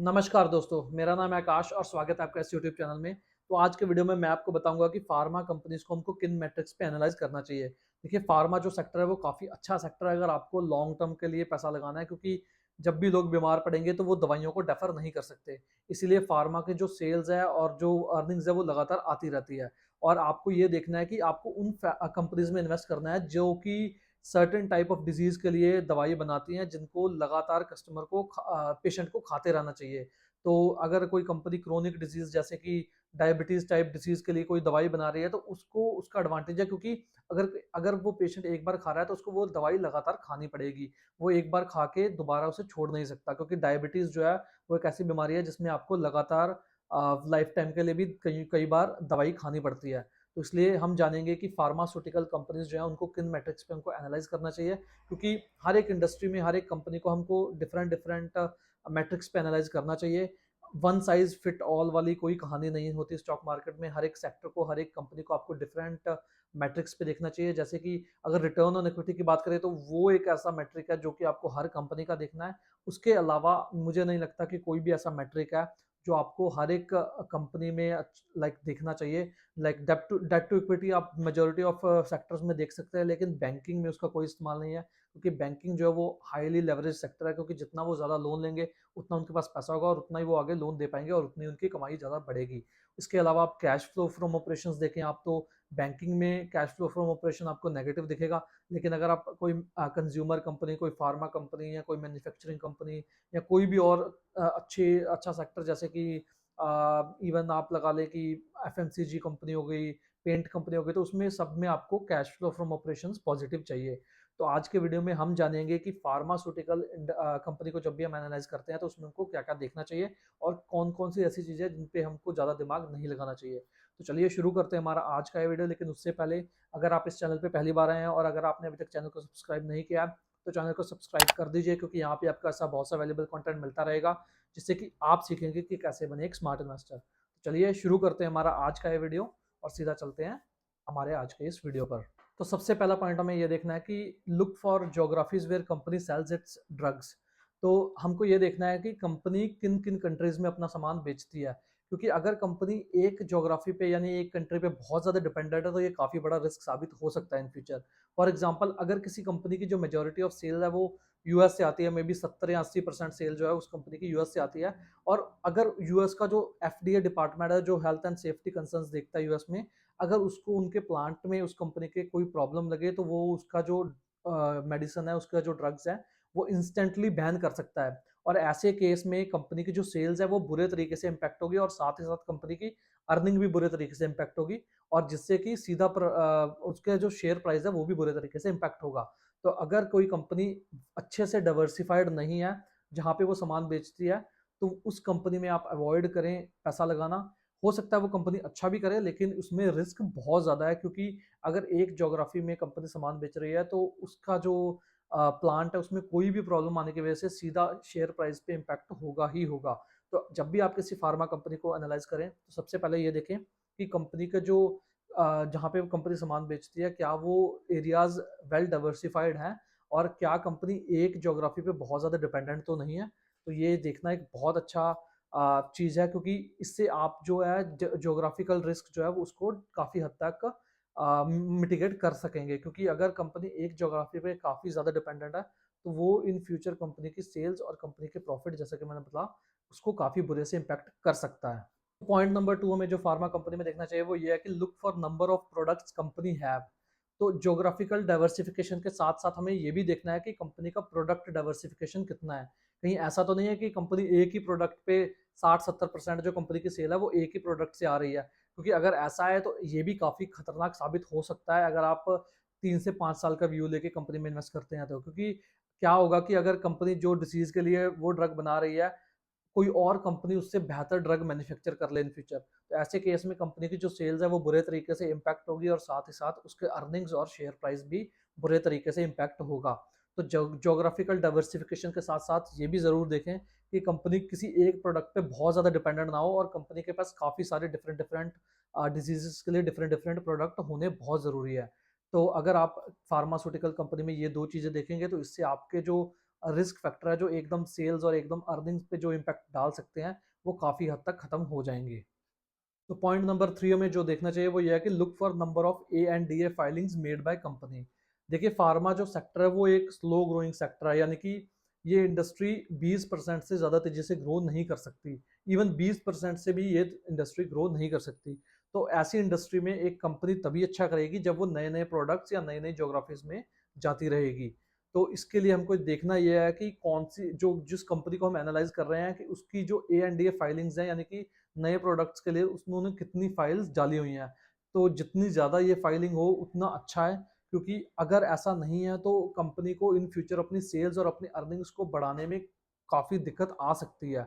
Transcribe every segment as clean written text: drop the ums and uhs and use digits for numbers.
नमस्कार दोस्तों, मेरा नाम है आकाश और स्वागत है आपका इस यूट्यूब चैनल में। तो आज के वीडियो में मैं आपको बताऊँगा कि फार्मा कंपनीज़ को हमको किन मैट्रिक्स पे एनालाइज़ करना चाहिए। देखिए, फार्मा जो सेक्टर है वो काफ़ी अच्छा सेक्टर है अगर आपको लॉन्ग टर्म के लिए पैसा लगाना है, क्योंकि जब भी लोग बीमार पड़ेंगे तो वो दवाइयों को डेफ़र नहीं कर सकते। इसीलिए फार्मा के जो सेल्स है और जो अर्निंग्स है वो लगातार आती रहती है। और आपको ये देखना है कि आपको उन कंपनीज़ में इन्वेस्ट करना है जो कि सर्टेन टाइप ऑफ डिजीज़ के लिए दवाई बनाती हैं, जिनको लगातार पेशेंट को खाते रहना चाहिए। तो अगर कोई कंपनी क्रोनिक डिजीज़ जैसे कि डायबिटीज़ टाइप डिसीज़ के लिए कोई दवाई बना रही है, तो उसको उसका एडवांटेज है, क्योंकि अगर अगर वो पेशेंट एक बार खा रहा है तो उसको वो दवाई लगातार खानी पड़ेगी। वो एक बार खा के दोबारा उसे छोड़ नहीं सकता, क्योंकि डायबिटीज़ जो है वो एक ऐसी बीमारी है जिसमें आपको लगातार लाइफ टाइम के लिए भी कई कई बार दवाई खानी पड़ती है। तो इसलिए हम जानेंगे कि फार्मास्यूटिकल कंपनीज़ जो हैं उनको किन मैट्रिक्स पे हमको एनालाइज़ करना चाहिए, क्योंकि हर एक इंडस्ट्री में हर एक कंपनी को हमको डिफरेंट डिफरेंट मैट्रिक्स पे एनालाइज़ करना चाहिए। वन साइज़ फिट ऑल वाली कोई कहानी नहीं होती स्टॉक मार्केट में। हर एक सेक्टर को, हर एक कंपनी को आपको डिफरेंट मैट्रिक्स पे देखना चाहिए। जैसे कि अगर रिटर्न ऑन इक्विटी की बात करें तो वो एक ऐसा मैट्रिक है जो कि आपको हर कंपनी का देखना है। उसके अलावा मुझे नहीं लगता कि कोई भी ऐसा मैट्रिक है जो आपको हर एक कंपनी में लाइक देखना चाहिए। लाइक डेट टू इक्विटी आप मेजॉरिटी ऑफ सेक्टर्स में देख सकते हैं, लेकिन बैंकिंग में उसका कोई इस्तेमाल नहीं है, क्योंकि बैंकिंग जो है वो हाईली लेवरेज सेक्टर है, क्योंकि जितना वो ज़्यादा लोन लेंगे उतना उनके पास पैसा होगा और उतना ही वो आगे लोन दे पाएंगे और उतनी उनकी कमाई ज़्यादा बढ़ेगी। इसके अलावा आप कैश फ्लो फ्रॉम ऑपरेशंस देखें आप, तो बैंकिंग में कैश फ्लो फ्रॉम ऑपरेशन आपको नेगेटिव दिखेगा। लेकिन अगर आप कोई कंज्यूमर कंपनी, कोई फार्मा कंपनी या कोई मैन्युफैक्चरिंग कंपनी या कोई भी और अच्छा सेक्टर जैसे कि इवन आप लगा लें कि एफएमसीजी कंपनी हो गई, पेंट कंपनी हो गई, तो उसमें सब में आपको cash flow from operations positive चाहिए। तो आज के वीडियो में हम जानेंगे कि फार्मास्यूटिकल कंपनी को जब भी हम एनालाइज करते हैं तो उसमें हमको क्या क्या देखना चाहिए और कौन कौन सी ऐसी चीज़ें जिन पे हमको ज़्यादा दिमाग नहीं लगाना चाहिए। तो चलिए शुरू करते हैं हमारा आज का ये वीडियो। लेकिन उससे पहले, अगर आप इस चैनल पे पहली बार आए हैं और अगर आपने अभी तक चैनल को सब्सक्राइब नहीं किया है, तो चैनल को सब्सक्राइब कर दीजिए, क्योंकि यहाँ पे आपका ऐसा बहुत सा वैल्यूबल कंटेंट मिलता रहेगा जिससे कि आप सीखेंगे कि कैसे बने एक स्मार्ट इन्वेस्टर। तो चलिए शुरू करते हैं हमारा आज का ये वीडियो और सीधा चलते हैं हमारे आज के इस वीडियो पर। तो सबसे पहला पॉइंट हमें ये देखना है कि look for geographies where company sells its drugs. तो हमको ये देखना है कि कंपनी किन किन कंट्रीज में अपना सामान बेचती है, क्योंकि अगर कंपनी एक ज्योग्राफी पे यानी एक कंट्री पे बहुत ज़्यादा डिपेंडेंट है तो ये काफ़ी बड़ा रिस्क साबित हो सकता है इन फ्यूचर। फॉर एग्जाम्पल, अगर किसी कंपनी की जो मेजोरिटी ऑफ सेल है वो यूएस से आती है, मे बी 70 या 80% सेल जो है उस कंपनी की यूएस से आती है, और अगर यूएस का जो एफडीए डिपार्टमेंट है जो हेल्थ एंड सेफ्टी कंसर्न्स देखता है यूएस में, अगर उसको उनके प्लांट में उस कंपनी के कोई प्रॉब्लम लगे तो वो उसका जो मेडिसिन है, उसका जो ड्रग्स है, वो इंस्टेंटली बैन कर सकता है। और ऐसे केस में कंपनी की जो सेल्स है वो बुरे तरीके से इम्पैक्ट होगी और साथ ही साथ कंपनी की अर्निंग भी बुरे तरीके से इम्पैक्ट होगी, और जिससे कि उसके जो शेयर प्राइस है वो भी बुरे तरीके से इम्पैक्ट होगा। तो अगर कोई कंपनी अच्छे से डाइवर्सिफाइड नहीं है जहाँ पे वो सामान बेचती है, तो उस कंपनी में आप अवॉइड करें पैसा लगाना। हो सकता है वो कंपनी अच्छा भी करे, लेकिन उसमें रिस्क बहुत ज़्यादा है, क्योंकि अगर एक ज्योग्राफी में कंपनी सामान बेच रही है तो उसका जो प्लांट है उसमें कोई भी प्रॉब्लम आने की वजह से सीधा शेयर प्राइस पे इम्पैक्ट होगा ही होगा। तो जब भी आप किसी फार्मा कंपनी को एनालाइज करें तो सबसे पहले ये देखें कि कंपनी का जो जहाँ पे कंपनी सामान बेचती है, क्या वो एरियाज वेल डाइवर्सिफाइड हैं और क्या कंपनी एक ज्योग्राफी पे बहुत ज़्यादा डिपेंडेंट तो नहीं है। तो ये देखना एक बहुत अच्छा चीज़ है, क्योंकि इससे आप जो है ज्योग्राफिकल रिस्क जो है वो उसको काफ़ी हद तक मिटिगेट कर सकेंगे, क्योंकि अगर कंपनी एक ज्योग्राफी पे काफ़ी ज़्यादा डिपेंडेंट है तो वो इन फ्यूचर कंपनी की सेल्स और कंपनी के प्रॉफिट, जैसा कि मैंने बताया, उसको काफ़ी बुरे से इम्पैक्ट कर सकता है। पॉइंट नंबर टू हमें जो फार्मा कंपनी में देखना चाहिए वो ये है कि look for number of products company have. तो ज्योग्राफिकल डाइवर्सिफिकेशन के साथ साथ हमें ये भी देखना है कि कंपनी का प्रोडक्ट डाइवर्सिफिकेशन कितना है। कहीं ऐसा तो नहीं है कि कंपनी एक ही प्रोडक्ट पे 60-70% जो कंपनी की सेल है वो एक ही प्रोडक्ट से आ रही है, क्योंकि अगर ऐसा है तो ये भी काफ़ी खतरनाक साबित हो सकता है अगर आप 3 से 5 साल का व्यू लेके कंपनी में इन्वेस्ट करते हैं तो। क्योंकि क्या होगा कि अगर कंपनी जो डिसीज के लिए वो ड्रग बना रही है, कोई और कंपनी उससे बेहतर ड्रग मैन्युफैक्चर कर ले इन फ्यूचर, तो ऐसे केस में कंपनी की जो सेल्स है वो बुरे तरीके से इम्पैक्ट होगी और साथ ही साथ उसके अर्निंग्स और शेयर प्राइस भी बुरे तरीके से इम्पैक्ट होगा। तो ज्योग्राफिकल डाइवर्सिफिकेशन के साथ साथ ये भी ज़रूर देखें कि कंपनी किसी एक प्रोडक्ट पे बहुत ज़्यादा डिपेंडेंट ना हो और कंपनी के पास काफ़ी सारे डिफरेंट डिफरेंट डिजीजेस के लिए डिफरेंट डिफरेंट प्रोडक्ट होने बहुत ज़रूरी है। तो अगर आप फार्मास्यूटिकल कंपनी में ये दो चीज़ें देखेंगे तो इससे आपके जो रिस्क फैक्टर है जो एकदम सेल्स और एकदम अर्निंग्स पे जो इम्पैक्ट डाल सकते हैं वो काफ़ी हद तक ख़त्म हो जाएंगे। तो पॉइंट नंबर 3 हमें जो देखना चाहिए वो ये है कि look for number of A&DA filings made by company. देखिए फार्मा जो सेक्टर है वो एक स्लो ग्रोइंग सेक्टर है, यानी कि ये इंडस्ट्री 20% से ज़्यादा तेजी से ग्रो नहीं कर सकती। इवन 20% से भी ये इंडस्ट्री ग्रो नहीं कर सकती। तो ऐसी इंडस्ट्री में एक कंपनी तभी अच्छा करेगी जब वो नए नए प्रोडक्ट्स या नई नई जोग्राफीज में जाती रहेगी। तो इसके लिए हमको देखना यह है कि कौन सी जो जिस कंपनी को हम एनालाइज कर रहे हैं कि उसकी जो A&A फाइलिंग्स हैं, यानी कि नए प्रोडक्ट्स के लिए उन्होंने कितनी फाइल्स डाली हुई हैं। तो जितनी ज़्यादा ये फाइलिंग हो उतना अच्छा है, क्योंकि अगर ऐसा नहीं है तो कंपनी को इन फ्यूचर अपनी सेल्स और अपनी अर्निंग्स को बढ़ाने में काफ़ी दिक्कत आ सकती है।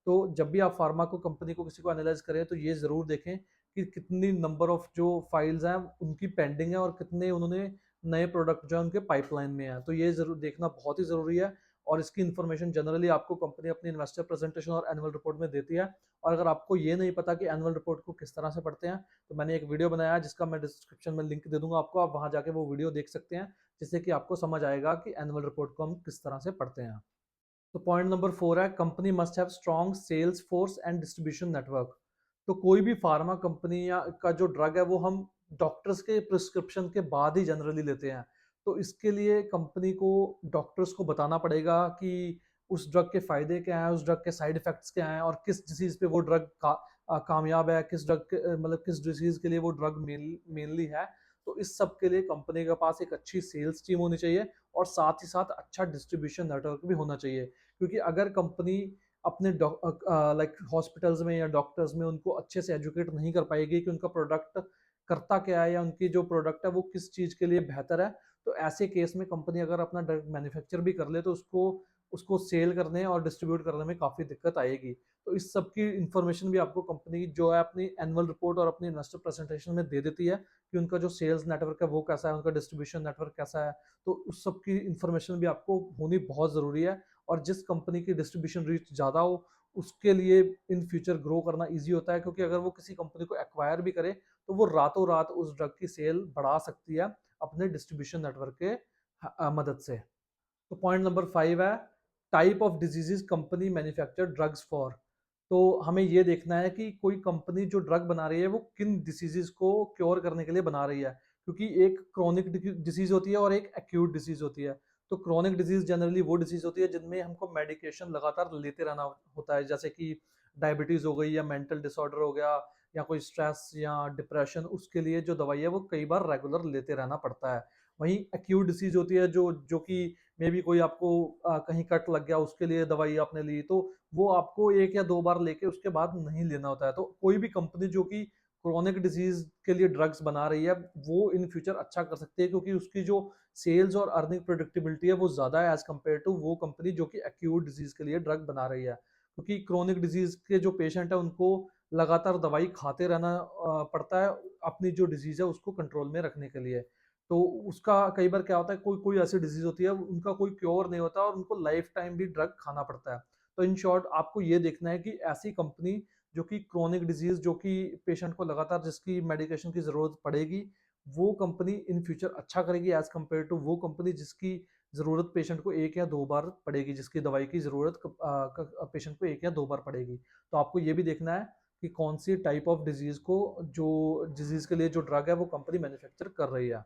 तो जब भी आप फार्मा को कंपनी को किसी को एनालाइज करें तो ये ज़रूर देखें कि कितनी नंबर ऑफ जो फाइल्स हैं उनकी पेंडिंग है और कितने उन्होंने नए प्रोडक्ट जो है उनके पाइपलाइन में है। तो ये ज़रूर देखना बहुत ही ज़रूरी है, और इसकी इन्फॉर्मेशन जनरली आपको कंपनी अपनी इन्वेस्टर प्रेजेंटेशन और एनुअल रिपोर्ट में देती है। और अगर आपको ये नहीं पता कि एनुअल रिपोर्ट को किस तरह से पढ़ते हैं, तो मैंने एक वीडियो बनाया है जिसका मैं डिस्क्रिप्शन में लिंक दे दूंगा आपको, आप वहां जाके वो वीडियो देख सकते हैं, जिससे कि आपको समझ आएगा कि एनुअल रिपोर्ट को हम किस तरह से पढ़ते हैं। तो पॉइंट नंबर 4 है company must have strong sales force and distribution network. तो कोई भी फार्मा कंपनी या का जो ड्रग है वो हम डॉक्टर्स के प्रिस्क्रिप्शन के बाद ही जनरली लेते हैं। तो इसके लिए कंपनी को डॉक्टर्स को बताना पड़ेगा कि उस ड्रग के फायदे क्या हैं, उस ड्रग के साइड इफेक्ट्स क्या हैं, और किस डिसीज पे वो ड्रग कामयाब है, किस ड्रग मतलब किस डिसीज के लिए वो ड्रग मेनली है। तो इस सब के लिए कंपनी के पास एक अच्छी सेल्स टीम होनी चाहिए, और साथ ही साथ अच्छा डिस्ट्रीब्यूशन नेटवर्क भी होना चाहिए। क्योंकि अगर कंपनी अपने लाइक हॉस्पिटल्स में या डॉक्टर्स में उनको अच्छे से एजुकेट नहीं कर पाएगी कि उनका प्रोडक्ट करता क्या है या उनकी जो प्रोडक्ट है वो किस चीज़ के लिए बेहतर है, तो ऐसे केस में कंपनी अगर अपना ड्रग मैन्युफैक्चर भी कर ले तो उसको उसको सेल करने और डिस्ट्रीब्यूट करने में काफ़ी दिक्कत आएगी। तो इस सब की इन्फॉर्मेशन भी आपको कंपनी जो है अपनी एनुअल रिपोर्ट और अपनी इन्वेस्टर प्रेजेंटेशन में दे देती है कि उनका जो सेल्स नेटवर्क है वो कैसा है, उनका डिस्ट्रीब्यूशन नेटवर्क कैसा है। तो उस सब की इन्फॉर्मेशन भी आपको होनी बहुत ज़रूरी है। और जिस कंपनी की डिस्ट्रीब्यूशन रीच ज़्यादा हो उसके लिए इन फ्यूचर ग्रो करना ईजी होता है, क्योंकि अगर वो किसी कंपनी को एक्वायर भी करे तो वो रातों रात उस ड्रग की सेल बढ़ा सकती है अपने डिस्ट्रीब्यूशन नेटवर्क के मदद से। तो पॉइंट नंबर 5 है type of diseases company manufacture drugs for. तो हमें ये देखना है कि कोई कंपनी जो ड्रग बना रही है वो किन डिसीजेस को क्योर करने के लिए बना रही है, क्योंकि एक क्रोनिक डिसीज होती है और एक एक्यूट डिसीज होती है। तो क्रोनिक डिजीज जनरली वो डिसीज होती है जिनमें हमको मेडिकेशन लगातार लेते रहना होता है, जैसे कि डायबिटीज हो गई या मेंटल डिसऑर्डर हो गया या कोई स्ट्रेस या डिप्रेशन, उसके लिए जो दवाई है वो कई बार रेगुलर लेते रहना पड़ता है। वहीं एक्यूट डिसीज होती है जो जो कि मे बी कोई आपको कहीं कट लग गया उसके लिए दवाई आपने ली, तो वो आपको 1 या 2 बार लेके उसके बाद नहीं लेना होता है। तो कोई भी कंपनी जो कि क्रोनिक डिजीज के लिए ड्रग्स बना रही है वो इन फ्यूचर अच्छा कर सकती है, क्योंकि उसकी जो सेल्स और अर्निंग प्रोडक्टिबिलिटी है वो ज़्यादा है एज कम्पेयर टू वो कंपनी जो कि एक्यूट डिजीज के लिए ड्रग बना रही है। क्योंकि क्रोनिक डिजीज के जो पेशेंट है उनको लगातार दवाई खाते रहना पड़ता है अपनी जो डिजीज है उसको कंट्रोल में रखने के लिए। तो उसका कई बार क्या होता है, कोई कोई ऐसी डिजीज होती है उनका कोई क्योर नहीं होता और उनको लाइफ टाइम भी ड्रग खाना पड़ता है। तो इन शॉर्ट आपको ये देखना है कि ऐसी कंपनी जो कि क्रोनिक डिजीज जो कि पेशेंट को लगातार जिसकी मेडिकेशन की जरूरत पड़ेगी, वो कंपनी इन फ्यूचर अच्छा करेगी एज कम्पेयर टू वो कंपनी जिसकी जरूरत पेशेंट को 1 या 2 बार पड़ेगी, जिसकी दवाई की जरूरत पेशेंट को 1 या 2 बार पड़ेगी। तो आपको ये भी देखना है कि कौन सी टाइप ऑफ डिजीज को जो डिजीज के लिए जो ड्रग है वो कंपनी मैन्युफैक्चर कर रही है।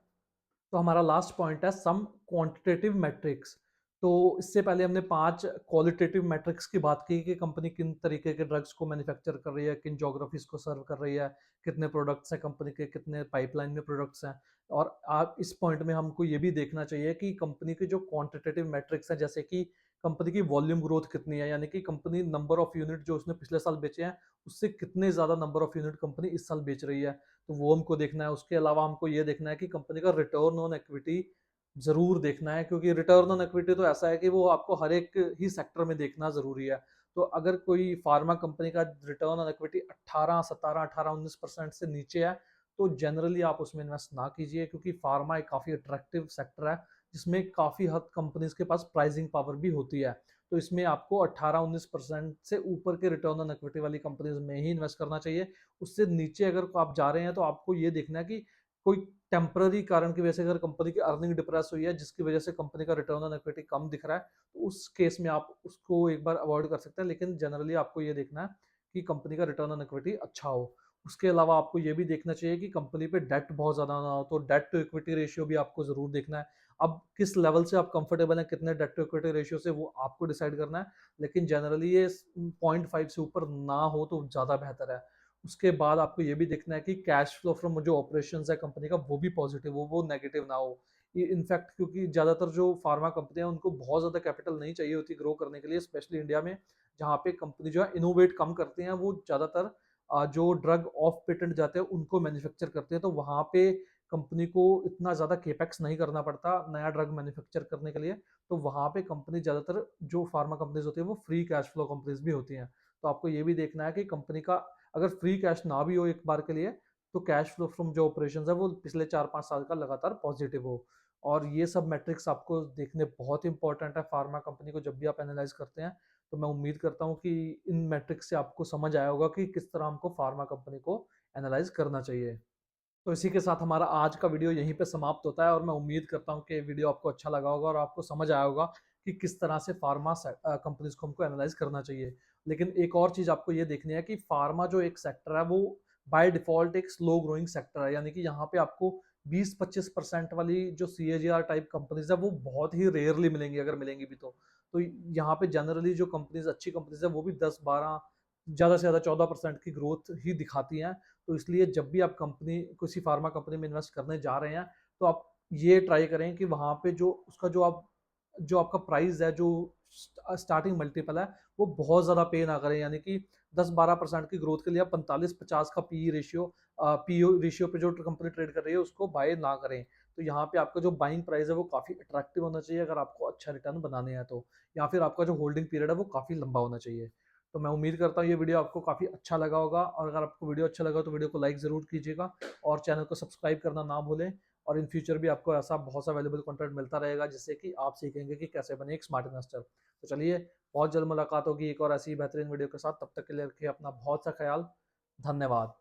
तो हमारा लास्ट पॉइंट है सम क्वांटिटेटिव मैट्रिक्स। तो इससे पहले हमने 5 क्वालिटेटिव मैट्रिक्स की बात की कि कंपनी किन तरीके के ड्रग्स को मैन्युफैक्चर कर रही है, किन जोग्राफीज को सर्व कर रही है, कितने प्रोडक्ट्स हैं कंपनी के, कितने पाइपलाइन में प्रोडक्ट्स हैं। और आप इस पॉइंट में हमको ये भी देखना चाहिए कि कंपनी के जो क्वांटिटेटिव मैट्रिक्स हैं, जैसे कि कंपनी की वॉल्यूम ग्रोथ कितनी है, यानी कि कंपनी नंबर ऑफ यूनिट जो उसने पिछले साल बेचे हैं उससे कितने ज़्यादा नंबर ऑफ यूनिट कंपनी इस साल बेच रही है, तो वो हमको देखना है। उसके अलावा हमको ये देखना है कि कंपनी का रिटर्न ऑन इक्विटी ज़रूर देखना है, क्योंकि रिटर्न ऑन इक्विटी तो ऐसा है कि वो आपको हर एक ही सेक्टर में देखना ज़रूरी है। तो अगर कोई फार्मा कंपनी का रिटर्न ऑन इक्विटी 18, 17, 18, 19% से नीचे है तो जनरली आप उसमें इन्वेस्ट ना कीजिए, क्योंकि फार्मा एक काफ़ी अट्रैक्टिव सेक्टर है जिसमें काफ़ी हद कंपनीज के पास प्राइसिंग पावर भी होती है। तो इसमें आपको 18-19% से ऊपर के रिटर्न ऑन इक्विटी वाली कंपनीज में ही इन्वेस्ट करना चाहिए। उससे नीचे अगर आप जा रहे हैं तो आपको ये देखना है कि कोई टेम्पररी कारण की वजह से अगर कंपनी की अर्निंग डिप्रेस हुई है जिसकी वजह से कंपनी का रिटर्न ऑन इक्विटी कम दिख रहा है, तो उस केस में आप उसको एक बार अवॉइड कर सकते हैं। लेकिन जनरली आपको ये देखना है कि कंपनी का रिटर्न ऑन इक्विटी अच्छा हो। उसके अलावा आपको ये भी देखना चाहिए कि कंपनी पे डेट बहुत ज़्यादा ना हो, तो डेट टू इक्विटी रेशियो भी आपको ज़रूर देखना है। अब किस लेवल से आप कंफर्टेबल हैं, कितने डेट टू इक्विटी रेशियो से, वो आपको डिसाइड करना है। लेकिन जनरली ये 0.5 से ऊपर ना हो तो ज़्यादा बेहतर है। उसके बाद आपको ये भी देखना है कि कैश फ्लो फ्रॉम जो ऑपरेशंस है कंपनी का वो भी पॉजिटिव हो, वो नेगेटिव ना हो। ये इनफैक्ट क्योंकि ज़्यादातर जो फार्मा कंपनियां हैं उनको बहुत ज़्यादा कैपिटल नहीं चाहिए होती ग्रो करने के लिए, स्पेशली इंडिया में जहाँ पे कंपनी जो है इनोवेट कम करते हैं, वो ज़्यादातर जो ड्रग ऑफ पेटेंट जाते हैं उनको मैन्युफैक्चर करते हैं, तो वहाँ पे कंपनी को इतना ज़्यादा केपेक्स नहीं करना पड़ता नया ड्रग मैन्युफैक्चर करने के लिए। तो वहाँ पे कंपनी ज़्यादातर जो फार्मा कंपनीज होती है वो फ्री कैश फ्लो कंपनीज भी होती हैं। तो आपको ये भी देखना है कि कंपनी का अगर फ्री कैश ना भी हो एक बार के लिए, तो कैश फ्लो फ्रॉम जो ऑपरेशंस है वो पिछले 4-5 साल का लगातार पॉजिटिव हो। और ये सब मैट्रिक्स आपको देखने बहुत इंपॉर्टेंट है फार्मा कंपनी को जब भी आप एनालाइज करते हैं। तो मैं उम्मीद करता हूँ कि इन मैट्रिक्स से आपको समझ आया होगा कि किस तरह हमको फार्मा कंपनी को एनालाइज करना चाहिए। तो इसी के साथ हमारा आज का वीडियो यहीं पे समाप्त होता है, और मैं उम्मीद करता हूँ कि वीडियो आपको अच्छा लगा होगा और आपको समझ आया होगा कि किस तरह से फार्मा कंपनीज को हमको एनालाइज करना चाहिए। लेकिन एक और चीज़ आपको ये देखनी है कि फार्मा जो एक सेक्टर है वो बाय डिफॉल्ट एक स्लो ग्रोइंग सेक्टर है, यानी कि यहाँ पे आपको 20-25% वाली जो CAGR टाइप कंपनीज है वो बहुत ही रेयरली मिलेंगी, अगर मिलेंगी भी तो यहाँ पे जनरली जो कंपनीज अच्छी कंपनीज है वो भी 10-12, ज़्यादा से ज़्यादा 14% की ग्रोथ ही दिखाती हैं। तो इसलिए जब भी आप कंपनी किसी फार्मा कंपनी में इन्वेस्ट करने जा रहे हैं, तो आप ये ट्राई करें कि वहाँ पे जो उसका जो आपका प्राइस है, जो स्टार्टिंग मल्टीपल है, वो बहुत ज़्यादा पे ना करें, यानी कि 10-12% की ग्रोथ के लिए आप 45-50 का पी रेशियो पे जो कंपनी ट्रेड कर रही है उसको बाय ना करें। तो यहाँ पे आपका जो बाइंग प्राइस है वो काफ़ी अट्रैक्टिव होना चाहिए अगर आपको अच्छा रिटर्न बनाने हैं तो, या फिर आपका जो होल्डिंग पीरियड है वो काफ़ी लंबा होना चाहिए। तो मैं उम्मीद करता हूँ ये वीडियो आपको काफ़ी अच्छा लगा होगा, और अगर आपको वीडियो अच्छा लगा तो वीडियो को लाइक ज़रूर कीजिएगा और चैनल को सब्सक्राइब करना ना भूलें। और इन फ्यूचर भी आपको ऐसा बहुत सा वैल्यूबल कंटेंट मिलता रहेगा जिससे कि आप सीखेंगे कि कैसे बने एक स्मार्ट इन्वेस्टर। तो चलिए, बहुत जल्द मुलाकात होगी एक और ऐसी बेहतरीन वीडियो के साथ। तब तक के लिए रखिए अपना बहुत सा ख्याल। धन्यवाद।